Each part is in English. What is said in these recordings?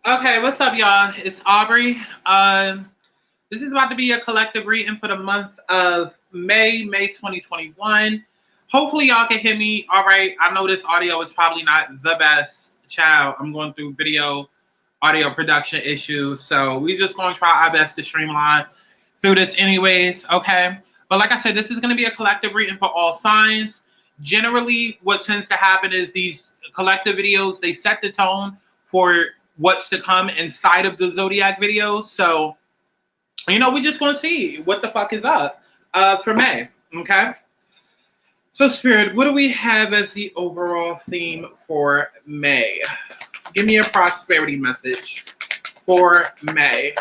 Okay, what's up, y'all? It's Aubrey. This is about to be a collective reading for the month of May 2021. Hopefully, y'all can hear me all right. I know this audio is probably not the best. Child, I'm going through audio production issues. So we just going to try our best to streamline through this anyways, okay? But like I said, this is going to be a collective reading for all signs. Generally, what tends to happen is these collective videos, they set the tone for what's to come inside of the Zodiac videos. So, we're just going to see what the fuck is up for May, okay? So, Spirit, what do we have as the overall theme for May? Give me a prosperity message for May.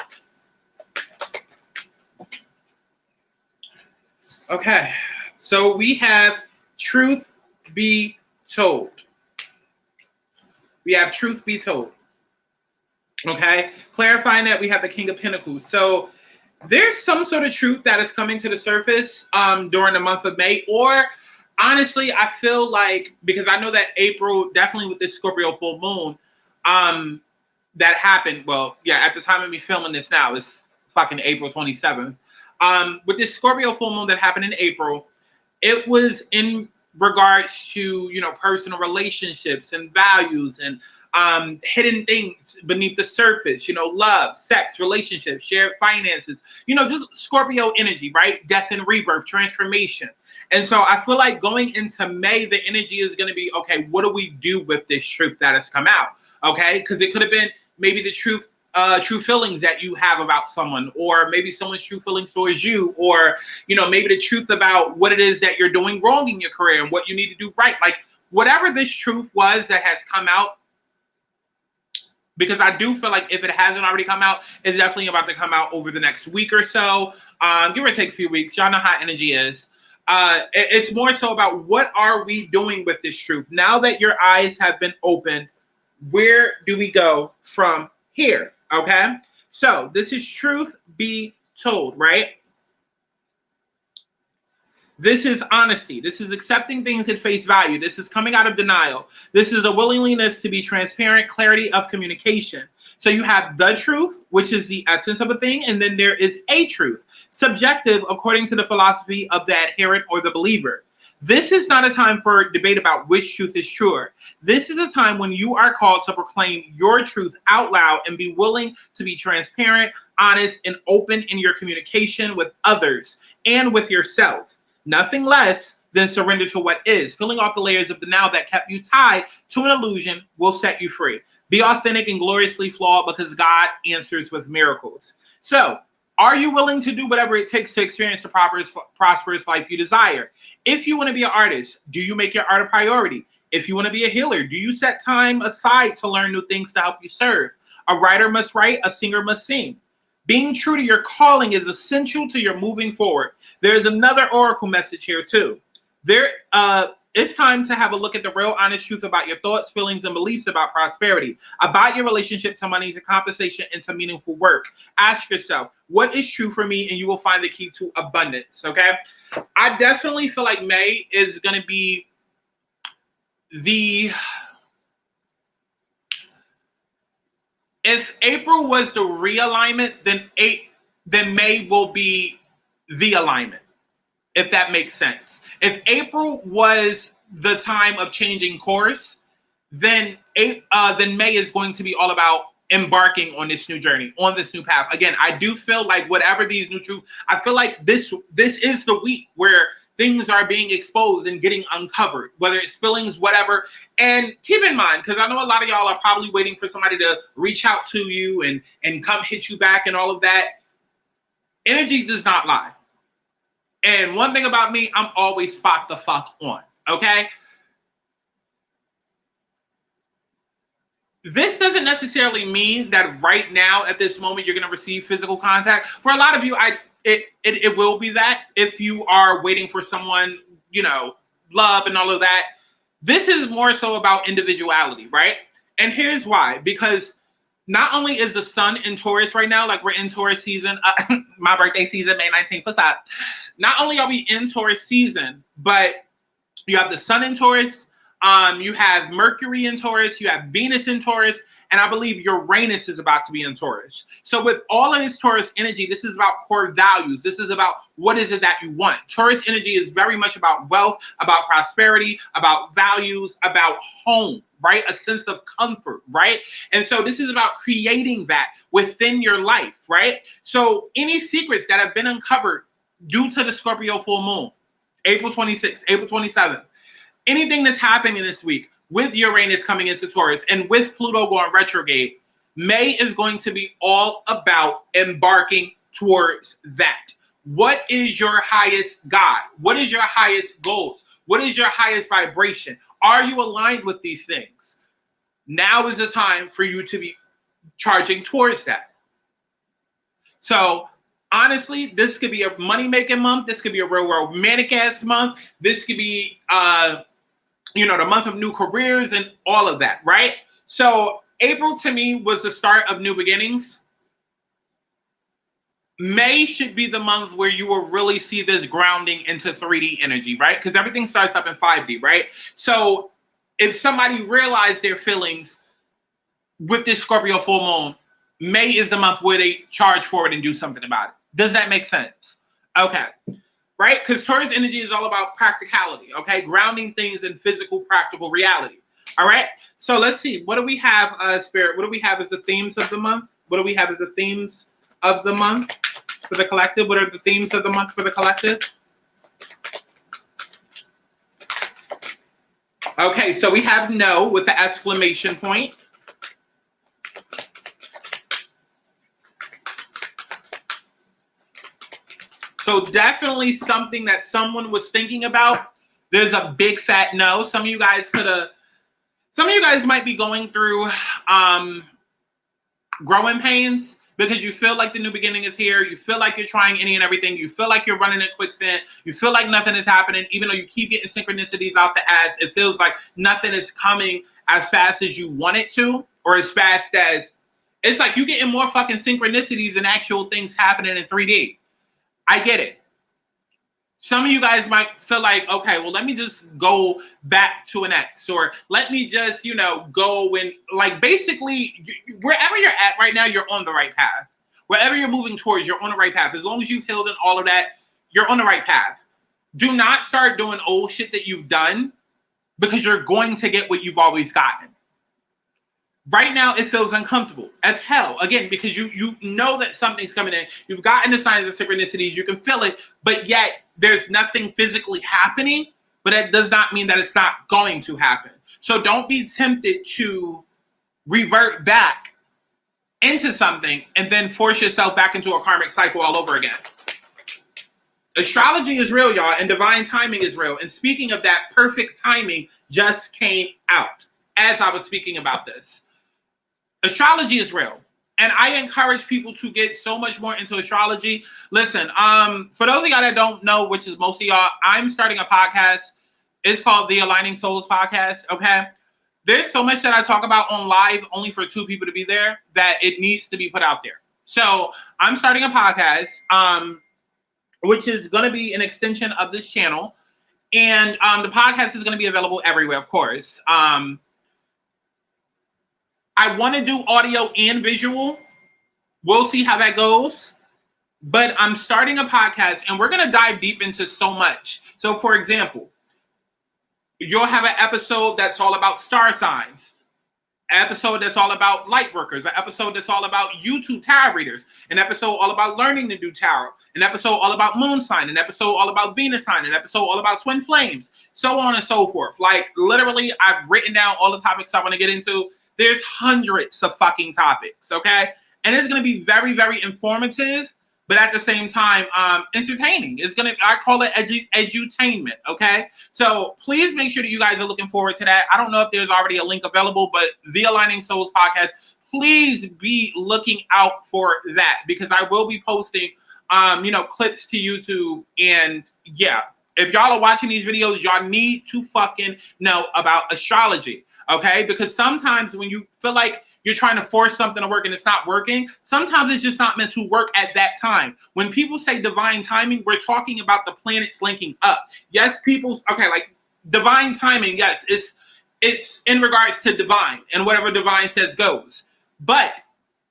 Okay, so we have truth be told. We have truth be told. Okay, clarifying that we have the King of Pentacles. So there's some sort of truth that is coming to the surface during the month of May, or honestly, I feel like, because I know that April, definitely with this Scorpio full moon, that happened. Well, yeah, at the time of me filming this now, it's fucking April 27th. With this Scorpio full moon that happened in April, it was in regards to, personal relationships and values and hidden things beneath the surface, love, sex, relationships, shared finances, just Scorpio energy, right? Death and rebirth, transformation. And so I feel like going into May, the energy is going to be, okay, what do we do with this truth that has come out? Okay, because it could have been maybe the truth, true feelings that you have about someone, or maybe someone's true feelings towards you, or, maybe the truth about what it is that you're doing wrong in your career and what you need to do right. Like, whatever this truth was that has come out, because I do feel like if it hasn't already come out, it's definitely about to come out over the next week or so. Give or take a few weeks. Y'all know how energy is. It's more so about what are we doing with this truth? Now that your eyes have been opened, where do we go from here? Okay? So this is truth be told, right? This is honesty. This is accepting things at face value. This is coming out of denial. This is the willingness to be transparent, clarity of communication. So you have the truth, which is the essence of a thing, and then there is a truth, subjective according to the philosophy of the adherent or the believer. This is not a time for debate about which truth is truer. This is a time when you are called to proclaim your truth out loud and be willing to be transparent, honest, and open in your communication with others and with yourself. Nothing less than surrender to what is. Peeling off the layers of the now that kept you tied to an illusion will set you free. Be authentic and gloriously flawed, because God answers with miracles. So, are you willing to do whatever it takes to experience the prosperous life you desire? If you want to be an artist, do you make your art a priority? If you want to be a healer, do you set time aside to learn new things to help you serve? A writer must write, a singer must sing. Being true to your calling is essential to your moving forward. There's another oracle message here too. It's time to have a look at the real honest truth about your thoughts, feelings, and beliefs about prosperity, about your relationship to money, to compensation, and to meaningful work. Ask yourself, what is true for me? And you will find the key to abundance, okay? I definitely feel like May is going to be if April was the realignment, then May will be the alignment, if that makes sense. If April was the time of changing course, then May is going to be all about embarking on this new journey, on this new path. Again, I do feel like whatever these new truths, I feel like this is the week where things are being exposed and getting uncovered, whether it's feelings, whatever. And keep in mind, because I know a lot of y'all are probably waiting for somebody to reach out to you and come hit you back and all of that. Energy does not lie. And one thing about me, I'm always spot the fuck on, okay? This doesn't necessarily mean that right now, at this moment, you're going to receive physical contact. For a lot of you, it will be that if you are waiting for someone, love and all of that. This is more so about individuality, right? And here's why. Because not only is the sun in Taurus right now, like we're in Taurus season, my birthday season, May 19th, what's up? Not only are we in Taurus season, but you have the sun in Taurus, You have Mercury in Taurus, you have Venus in Taurus, and I believe Uranus is about to be in Taurus. So with all of this Taurus energy, this is about core values. This is about what is it that you want. Taurus energy is very much about wealth, about prosperity, about values, about home, right? A sense of comfort, right? And so this is about creating that within your life, right? So any secrets that have been uncovered due to the Scorpio full moon, April 26th, April 27th, anything that's happening this week with Uranus coming into Taurus and with Pluto going retrograde, May is going to be all about embarking towards that. What is your highest God? What is your highest goals? What is your highest vibration? Are you aligned with these things? Now is the time for you to be charging towards that. So honestly, this could be a money-making month. This could be a real romantic-ass month. This could be, the month of new careers and all of that, right? So April to me was the start of new beginnings. May should be the month where you will really see this grounding into 3D energy, right? Because everything starts up in 5D, right? So if somebody realized their feelings with this Scorpio full moon, May is the month where they charge forward and do something about it. Does that make sense? Okay. Right? Because Taurus energy is all about practicality, okay? Grounding things in physical, practical reality. All right? So let's see. What do we have, Spirit? What do we have as the themes of the month? What do we have as the themes of the month for the collective? What are the themes of the month for the collective? Okay, so we have no with the exclamation point. So definitely something that someone was thinking about. There's a big fat no. Some of you guys might be going through growing pains because you feel like the new beginning is here. You feel like you're trying any and everything. You feel like you're running in quicksand. You feel like nothing is happening. Even though you keep getting synchronicities out the ass, it feels like nothing is coming as fast as you want it to, or as fast as, it's like you getting more fucking synchronicities than actual things happening in 3D. I get it. Some of you guys might feel like, okay, well, let me just go back to an ex, or let me just, go and like basically wherever you're at right now, you're on the right path. Wherever you're moving towards, you're on the right path. As long as you've healed and all of that, you're on the right path. Do not start doing old shit that you've done because you're going to get what you've always gotten. Right now, it feels uncomfortable as hell. Again, because you know that something's coming in. You've gotten the signs of synchronicities. You can feel it, but yet there's nothing physically happening. But that does not mean that it's not going to happen. So don't be tempted to revert back into something and then force yourself back into a karmic cycle all over again. Astrology is real, y'all, and divine timing is real. And speaking of that, perfect timing just came out as I was speaking about this. Astrology is real. And I encourage people to get so much more into astrology. Listen, for those of y'all that don't know, which is most of y'all, I'm starting a podcast. It's called the Aligning Souls Podcast, okay? There's so much that I talk about on live only for 2 people to be there that it needs to be put out there. So I'm starting a podcast, which is going to be an extension of this channel. And the podcast is going to be available everywhere, of course. I want to do audio and visual. We'll see how that goes. But I'm starting a podcast, and we're going to dive deep into so much. So, for example, you'll have an episode that's all about star signs, an episode that's all about light workers, an episode that's all about YouTube tarot readers, an episode all about learning to do tarot, an episode all about moon sign, an episode all about Venus sign, an episode all about twin flames, so on and so forth. Like, literally, I've written down all the topics I want to get into. There's hundreds of fucking topics, okay? And it's going to be very, very informative, but at the same time, entertaining. I call it edutainment, okay? So please make sure that you guys are looking forward to that. I don't know if there's already a link available, but the Aligning Souls Podcast, please be looking out for that, because I will be posting, clips to YouTube. And yeah, if y'all are watching these videos, y'all need to fucking know about astrology. Okay, because sometimes when you feel like you're trying to force something to work and it's not working, sometimes it's just not meant to work at that time. When people say divine timing, we're talking about the planets linking up. Yes, like divine timing, yes, it's in regards to divine, and whatever divine says goes. But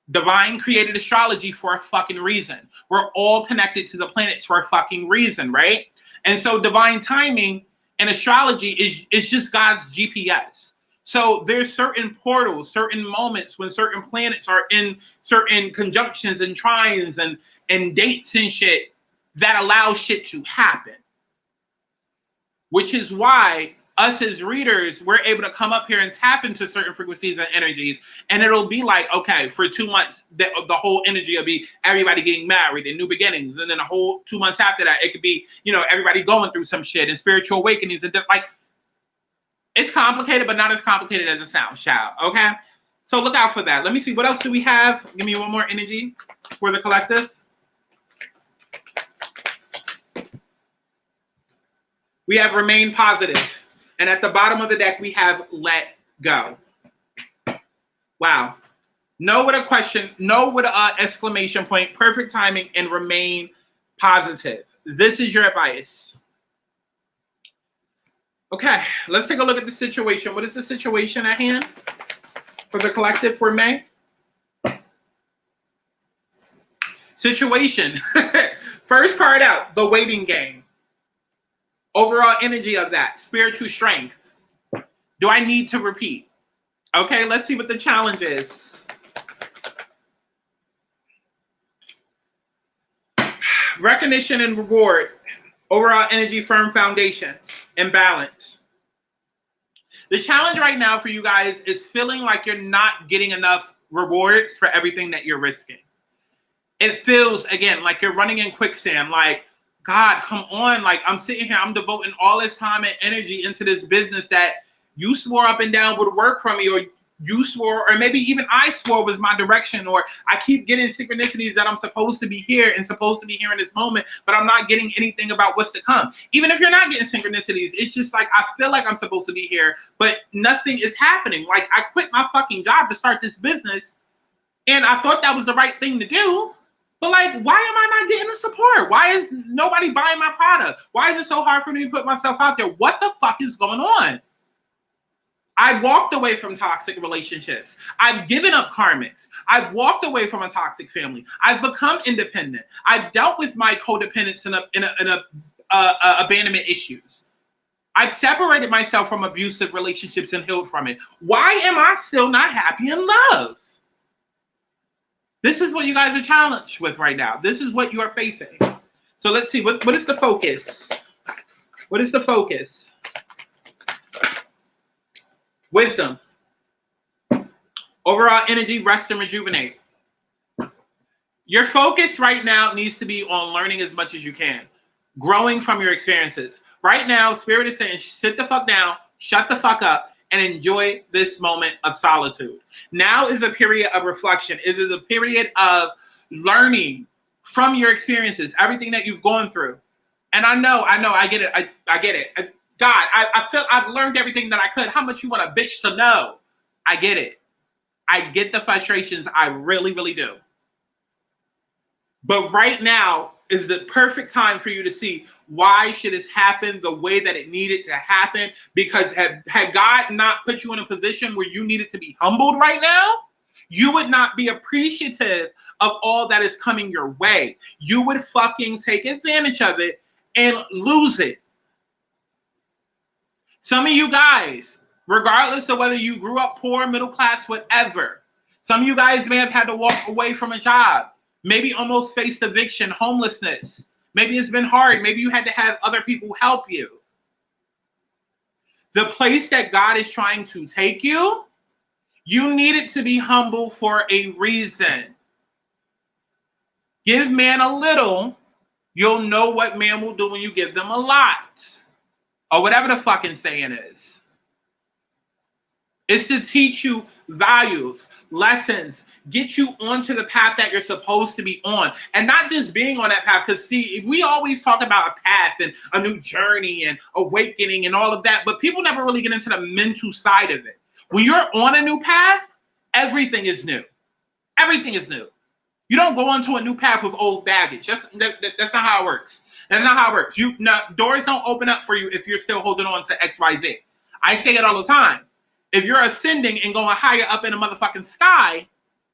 divine created astrology for a fucking reason. We're all connected to the planets for a fucking reason, right? And so divine timing and astrology is just God's GPS. So there's certain portals, certain moments when certain planets are in certain conjunctions and trines and dates and shit that allow shit to happen. Which is why us as readers, we're able to come up here and tap into certain frequencies and energies, and it'll be like, okay, for 2 months, the whole energy will be everybody getting married and new beginnings, and then the whole 2 months after that, it could be, you know, everybody going through some shit and spiritual awakenings and like, it's complicated, but not as complicated as it sounds, child. Okay, so look out for that. Let me see, what else do we have? Give me one more energy for the collective. We have remain positive. And at the bottom of the deck, we have let go. Wow. No with a question, no with an exclamation point, perfect timing, and remain positive. This is your advice. Okay, let's take a look at the situation. What is the situation at hand for the collective for May? Situation. First card out, the waiting game. Overall energy of that, spiritual strength. Do I need to repeat? Okay, let's see what the challenge is. Recognition and reward. Overall energy, firm foundation, and balance. The challenge right now for you guys is feeling like you're not getting enough rewards for everything that you're risking. It feels, again, like you're running in quicksand, like, God, come on. Like, I'm sitting here, I'm devoting all this time and energy into this business that you swore up and down would work for me, or you swore, or maybe even I swore was my direction, or I keep getting synchronicities that I'm supposed to be here and supposed to be here in this moment, but I'm not getting anything about what's to come. Even if you're not getting synchronicities, it's just like, I feel like I'm supposed to be here, but nothing is happening. Like, I quit my fucking job to start this business, and I thought that was the right thing to do. But like, why am I not getting the support? Why is nobody buying my product? Why is it so hard for me to put myself out there? What the fuck is going on? I walked away from toxic relationships. I've given up karmics. I've walked away from a toxic family. I've become independent. I've dealt with my codependence and abandonment issues. I've separated myself from abusive relationships and healed from it. Why am I still not happy in love? This is what you guys are challenged with right now. This is what you are facing. So let's see, what is the focus? What is the focus? Wisdom. Overall energy, rest and rejuvenate. Your focus right now needs to be on learning as much as you can. Growing from your experiences. Right now, Spirit is saying, sit the fuck down, shut the fuck up, and enjoy this moment of solitude. Now is a period of reflection. It is a period of learning from your experiences, everything that you've gone through. And I know, I get it. I get it. God, I feel I've learned everything that I could. How much you want a bitch to know? I get it. I get the frustrations. I really, really do. But right now is the perfect time for you to see why should this happen the way that it needed to happen. Because had God not put you in a position where you needed to be humbled right now, you would not be appreciative of all that is coming your way. You would fucking take advantage of it and lose it. Some of you guys, regardless of whether you grew up poor, middle class, whatever, some of you guys may have had to walk away from a job. Maybe almost faced eviction, homelessness. Maybe it's been hard. Maybe you had to have other people help you. The place that God is trying to take you, you need it to be humble for a reason. Give man a little, you'll know what man will do when you give them a lot. Or whatever the fucking saying is. It's to teach you values, lessons, get you onto the path that you're supposed to be on. And not just being on that path, because see, we always talk about a path and a new journey and awakening and all of that, but people never really get into the mental side of it. When you're on a new path, everything is new. Everything is new. You don't go onto a new path with old baggage. That's not how it works. That's not how it works. Doors don't open up for you if you're still holding on to XYZ. I say it all the time. If you're ascending and going higher up in the motherfucking sky,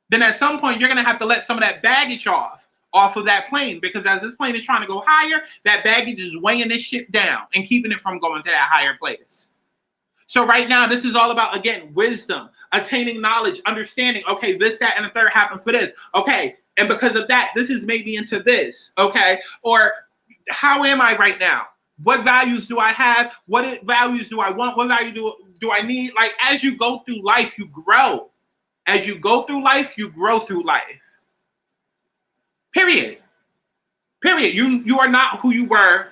then at some point you're going to have to let some of that baggage off of that plane, because as this plane is trying to go higher, that baggage is weighing this shit down and keeping it from going to that higher place. So right now, this is all about, again, wisdom, attaining knowledge, understanding, okay, this, that, and the third happened for this. Okay, and because of that, this has made me into this, okay? Or how am I right now? What values do I have? What values do I want? What value do I need? Like, as you go through life, you grow. As you go through life, you grow through life. Period. Period. You are not who you were,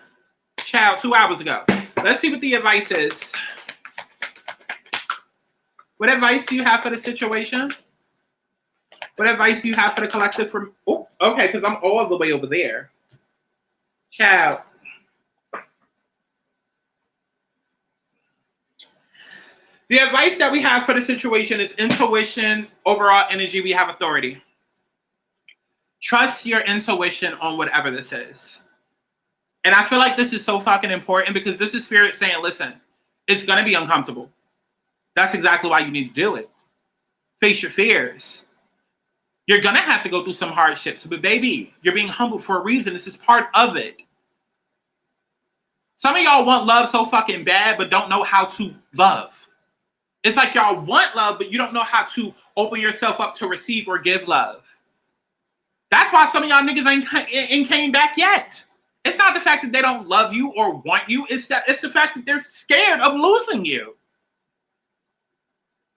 child, 2 hours ago. Let's see what the advice is. What advice do you have for the situation? What advice do you have for the collective? Oh, okay, because I'm all the way over there. Child. The advice that we have for the situation is intuition, overall energy, we have authority. Trust your intuition on whatever this is. And I feel like this is so fucking important because this is spirit saying, listen, it's going to be uncomfortable. That's exactly why you need to do it. Face your fears. You're going to have to go through some hardships, but baby, you're being humbled for a reason. This is part of it. Some of y'all want love so fucking bad, but don't know how to love. It's like y'all want love, but you don't know how to open yourself up to receive or give love. That's why some of y'all niggas ain't came back yet. It's not the fact that they don't love you or want you. It's the fact that they're scared of losing you.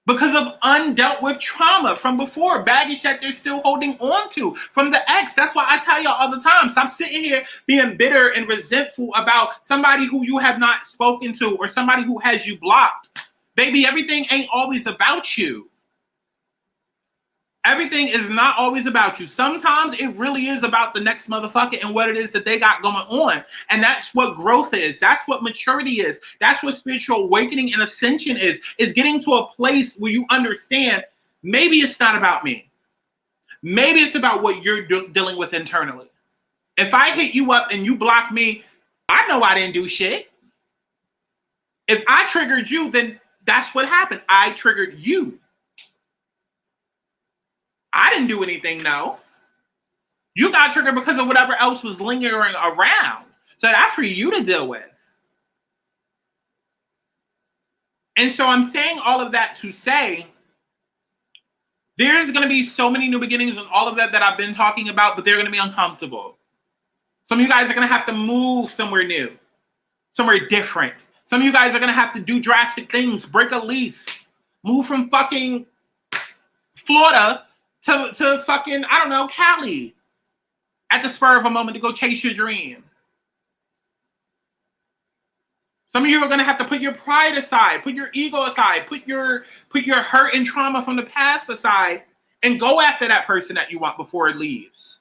Because of undealt with trauma from before, baggage that they're still holding on to from the ex. That's why I tell y'all all the time, stop sitting here being bitter and resentful about somebody who you have not spoken to or somebody who has you blocked. Baby, everything ain't always about you. Everything is not always about you. Sometimes it really is about the next motherfucker and what it is that they got going on. And that's what growth is. That's what maturity is. That's what spiritual awakening and ascension is getting to a place where you understand maybe it's not about me. Maybe it's about what you're dealing with internally. If I hit you up and you block me, I know I didn't do shit. If I triggered you, then that's what happened. I triggered you. I didn't do anything, no. You got triggered because of whatever else was lingering around. So that's for you to deal with. And so I'm saying all of that to say, there's going to be so many new beginnings and all of that I've been talking about, but they're going to be uncomfortable. Some of you guys are going to have to move somewhere new, somewhere different. Some of you guys are going to have to do drastic things, break a lease, move from fucking Florida to fucking, I don't know, Cali at the spur of a moment to go chase your dream. Some of you are going to have to put your pride aside, put your ego aside, put your hurt and trauma from the past aside and go after that person that you want before it leaves.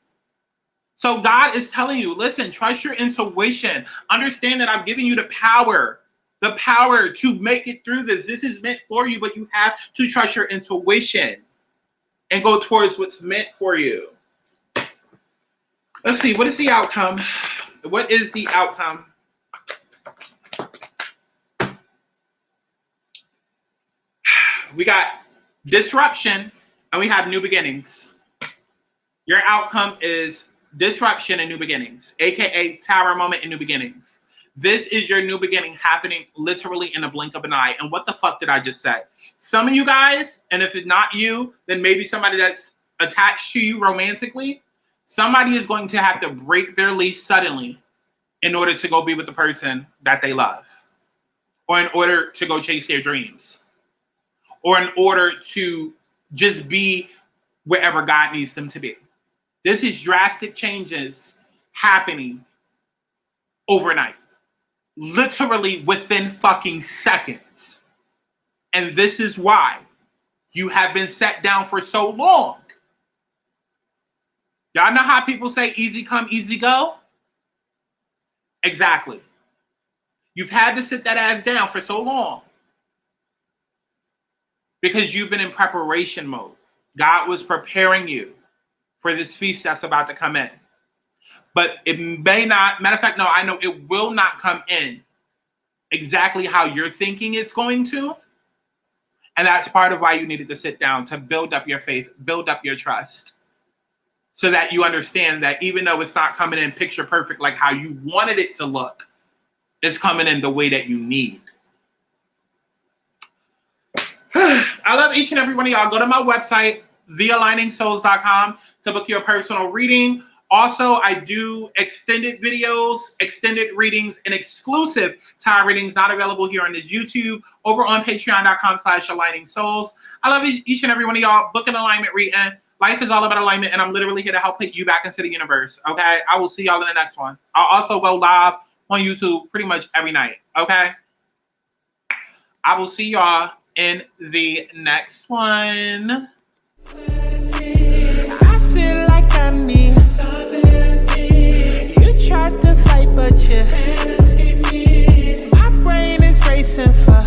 So God is telling you, listen, trust your intuition. Understand that I've given you the power to make it through this. This is meant for you, but you have to trust your intuition and go towards what's meant for you. Let's see, what is the outcome? What is the outcome? We got disruption and we have new beginnings. Your outcome is disruption and new beginnings, aka tower moment and new beginnings. This is your new beginning happening literally in a blink of an eye. And what the fuck did I just say? Some of you guys, and if it's not you, then maybe somebody that's attached to you romantically, somebody is going to have to break their lease suddenly in order to go be with the person that they love, or in order to go chase their dreams, or in order to just be wherever God needs them to be. This is drastic changes happening overnight. Literally within fucking seconds. And this is why you have been set down for so long. Y'all know how people say easy come, easy go? Exactly. You've had to sit that ass down for so long because you've been in preparation mode. God was preparing you for this feast that's about to come in. But it may not, matter of fact, no, I know it will not come in exactly how you're thinking it's going to. And that's part of why you needed to sit down, to build up your faith, build up your trust, so that you understand that even though it's not coming in picture perfect like how you wanted it to look, it's coming in the way that you need. I love each and every one of y'all. Go to my website, thealigningsouls.com, to book your personal reading. Also, I do extended videos, extended readings, and exclusive tarot readings not available here on this YouTube, over on patreon.com/aligningsouls. I love each and every one of y'all. Book an alignment reading. Life is all about alignment, and I'm literally here to help put you back into the universe, okay? I will see y'all in the next one. I'll also go live on YouTube pretty much every night, okay? I will see y'all in the next one. I feel like I need something. You tried to fight, but you my brain is racing for